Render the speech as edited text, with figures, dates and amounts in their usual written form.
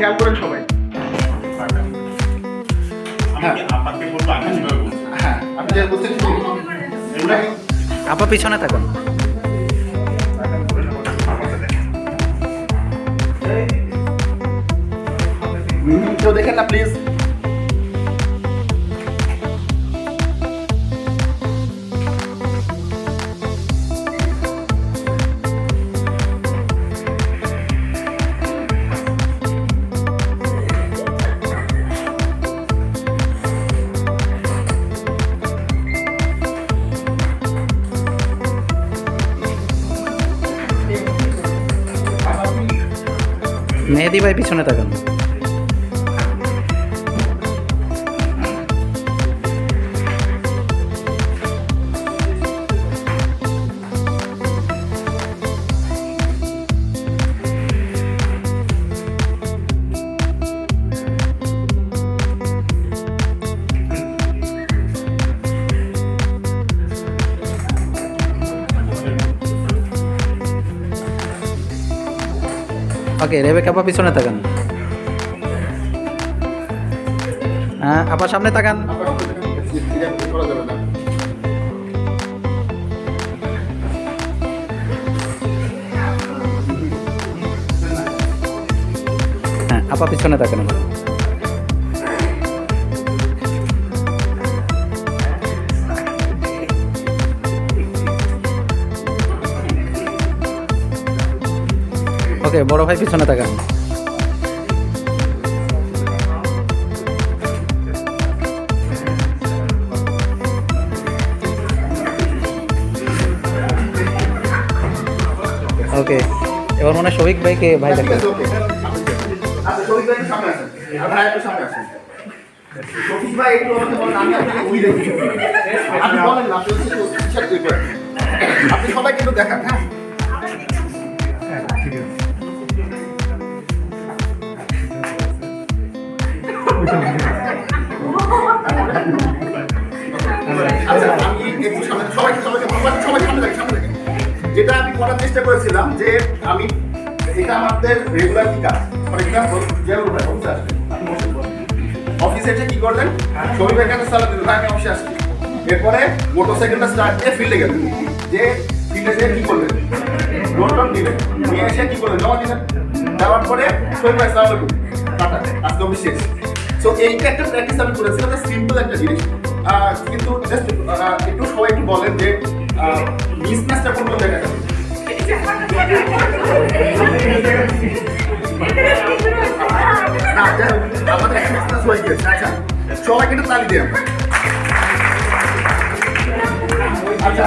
খেয়াল করেন সবাই। হ্যাঁ হ্যাঁ, আপনি যে বলছেন আপা পিছনে থাকুন। কেউ দেখেন না প্লিজ। মেহেদি ভাই পিছনে থাকুন। ওকে, রেবেকা আপা পিছনে তাকান। হ্যাঁ, আপা সামনে তাকান। হ্যাঁ, আপা পিছনে তাকান। ওকে, বড় ভাই পিছনে তাকান। ওকে, এবার মনে হয় শফিক ভাইকে ভাই দেখেন। শফিক ভাই একটু সামনে আসেন, ভাই একটু সামনে আসেন। শফিক ভাই একটু আমাকে বলেন, আমি আপনাকে ওই দেখি। আপনি বলেন না, আপনি হচ্ছে টিচার কি করেন। আপনি সবাইকে একটু দেখান। হ্যাঁ আচ্ছা, আমি একটু সামনে সবাইকে সামনে দেখেন। যেটা আমি করার চেষ্টা করেছিলাম যে আমি এটা আমাদের রেগুলার কি কাজ, ফর এক্সাম্পল জিয়াউর ভাই অফিসে আসলেন, অফিসে এসে কি করলেন, শফিক ভাইয়ের কাছে সালাম দিলেন, ভাই আমি অফিসে আসছি। এরপরে মোটরসাইকেলটা স্টার্ট দিয়ে ফিল্ডে গেলেন, যে ফিল্ডে যেয়ে কি করলেন, নোট দিলেন, নিয়ে এসে কি করলেন, জমা দিলেন। দেওয়ার পরে শফিক ভাই সালাম আলাইকুম, টাটা, আজকে অফিস শেষ। সো এইটা একটা প্র্যাকটিস আমি করেছিলাম, সিম্পল একটা জিনিস, কিন্তু জাস্ট একটু সবাই একটু বলেন যে বিজনেসটা কোন কোন জায়গায় আছে। না, আমাদের একটা বিজনেস হয়ে গিয়েছে। আচ্ছা, সবাইকে একটু তালি দিয়ে। আচ্ছা